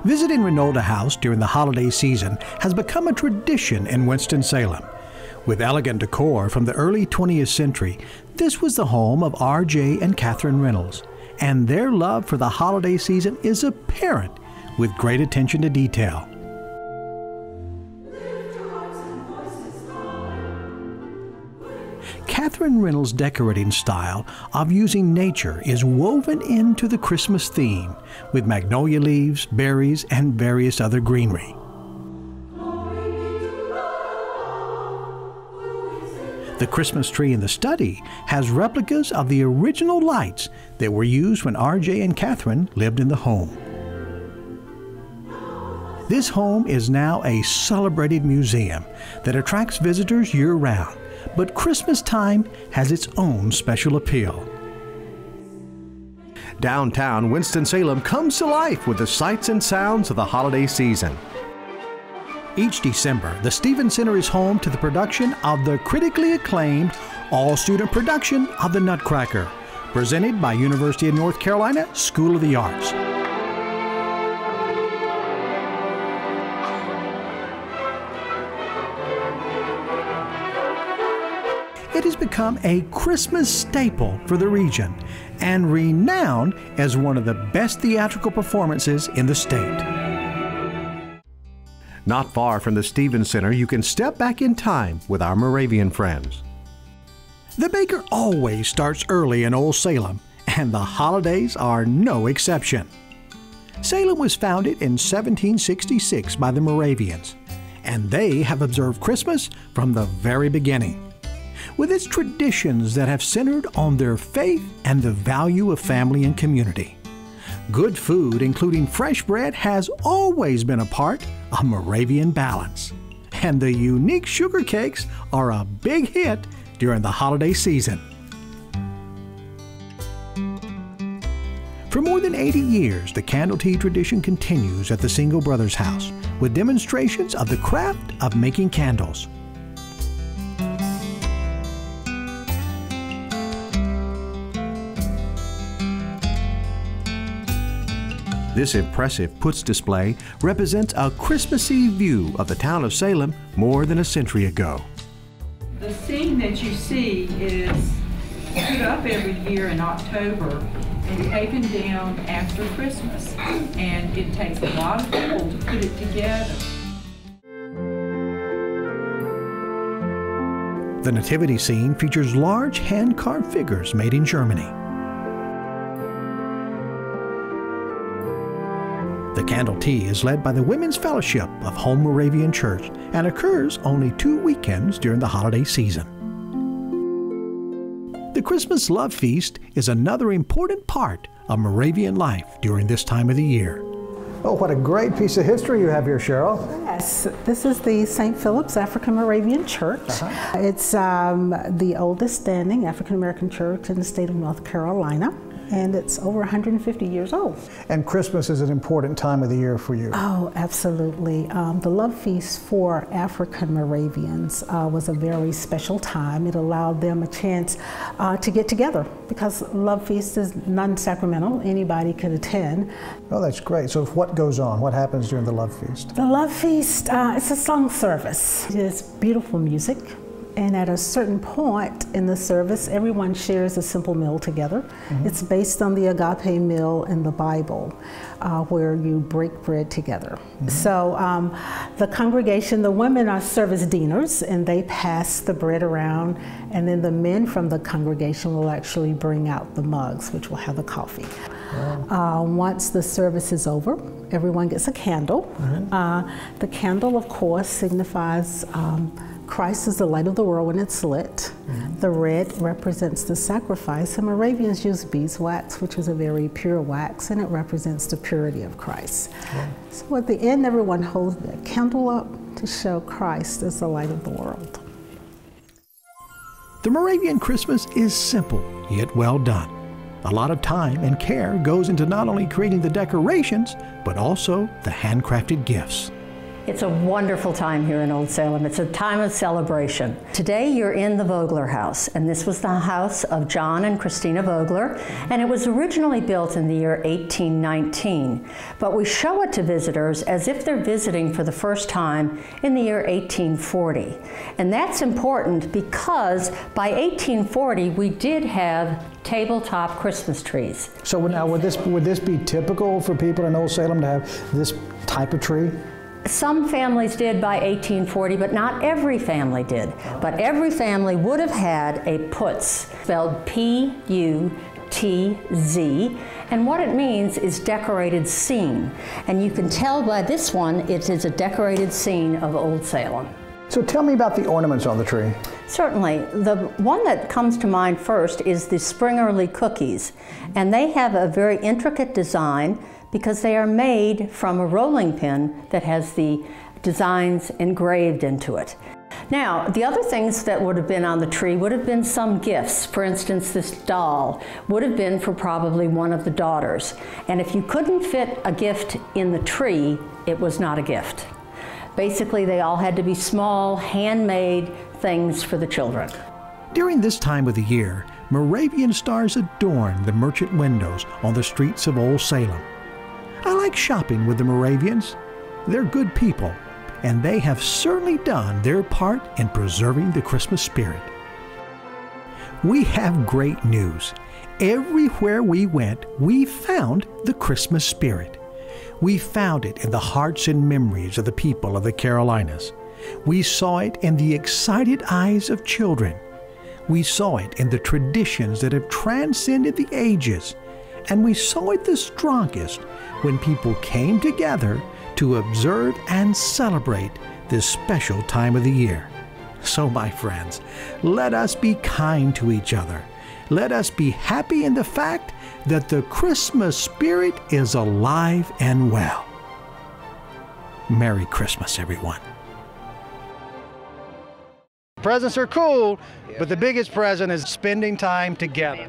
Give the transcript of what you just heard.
Visiting Reynolds House during the holiday season has become a tradition in Winston-Salem. With elegant decor from the early 20th century, this was the home of R.J. and Catherine Reynolds, and their love for the holiday season is apparent with great attention to detail. Catherine Reynolds' decorating style of using nature is woven into the Christmas theme with magnolia leaves, berries, and various other greenery. The Christmas tree in the study has replicas of the original lights that were used when R.J. and Catherine lived in the home. This home is now a celebrated museum that attracts visitors year-round, but Christmas time has its own special appeal. Downtown Winston-Salem comes to life with the sights and sounds of the holiday season. Each December, the Stevens Center is home to the production of the critically acclaimed all-student production of the Nutcracker, presented by University of North Carolina School of the Arts. It has become a Christmas staple for the region and renowned as one of the best theatrical performances in the state. Not far from the Stevens Center, you can step back in time with our Moravian friends. The baker always starts early in Old Salem, and the holidays are no exception. Salem was founded in 1766 by the Moravians, and they have observed Christmas from the very beginning, with its traditions that have centered on their faith and the value of family and community. Good food, including fresh bread, has always been a part of Moravian balance, and the unique sugar cakes are a big hit during the holiday season. For more than 80 years, the candle tea tradition continues at the Single Brothers House with demonstrations of the craft of making candles. This impressive Puts display represents a Christmassy view of the town of Salem more than a century ago. The scene that you see is put up every year in October and taken down after Christmas, and it takes a lot of people to put it together. The Nativity Scene features large hand-carved figures made in Germany. The candle tea is led by the Women's Fellowship of Home Moravian Church and occurs only 2 weekends during the holiday season. The Christmas Love Feast is another important part of Moravian life during this time of the year. Oh, what a great piece of history you have here, Cheryl. Yes, this is the St. Philip's African Moravian Church. It's the oldest standing African American church in the state of North Carolina, and it's over 150 years old. And Christmas is an important time of the year for you. Oh, absolutely. The Love Feast for African Moravians was a very special time. It allowed them a chance to get together, because Love Feast is non-sacramental. Anybody could attend. Oh, that's great. So what goes on? What happens during the Love Feast? The Love Feast, it's a song service. It's beautiful music. And at a certain point in the service, everyone shares a simple meal together. It's based on the agape meal in the Bible, where you break bread together. So the congregation, the women are service dieners, and they pass the bread around, and then the men from the congregation will actually bring out the mugs, which will have the coffee. Once the service is over, everyone gets a candle. The candle, of course, signifies Christ is the light of the world when it's lit. The red represents the sacrifice, and Moravians use beeswax, which is a very pure wax, and it represents the purity of Christ. So at the end, everyone holds their candle up to show Christ as the light of the world. The Moravian Christmas is simple, yet well done. A lot of time and care goes into not only creating the decorations, but also the handcrafted gifts. It's a wonderful time here in Old Salem. It's a time of celebration. Today you're in the Vogler House, and this was the house of John and Christina Vogler, and it was originally built in the year 1819. But we show it to visitors as if they're visiting for the first time in the year 1840. And that's important because by 1840 we did have tabletop Christmas trees. So now would this be typical for people in Old Salem to have this type of tree? Some families did by 1840, but not every family did. But every family would have had a putz, spelled P-U-T-Z, and what it means is decorated scene. And you can tell by this one, it is a decorated scene of Old Salem. So tell me about the ornaments on the tree. Certainly. The one that comes to mind first is the Springerly cookies. And they have a very intricate design because they are made from a rolling pin that has the designs engraved into it. Now, the other things that would have been on the tree would have been some gifts. For instance, this doll would have been for probably one of the daughters. And if you couldn't fit a gift in the tree, it was not a gift. Basically, they all had to be small, handmade things for the children. During this time of the year, Moravian stars adorn the merchant windows on the streets of Old Salem. I like shopping with the Moravians. They're good people, and they have certainly done their part in preserving the Christmas spirit. We have great news. Everywhere we went, we found the Christmas spirit. We found it in the hearts and memories of the people of the Carolinas. We saw it in the excited eyes of children. We saw it in the traditions that have transcended the ages. And we saw it the strongest when people came together to observe and celebrate this special time of the year. So, my friends, let us be kind to each other. Let us be happy in the fact that the Christmas spirit is alive and well. Merry Christmas, everyone. Presents are cool, but the biggest present is spending time together.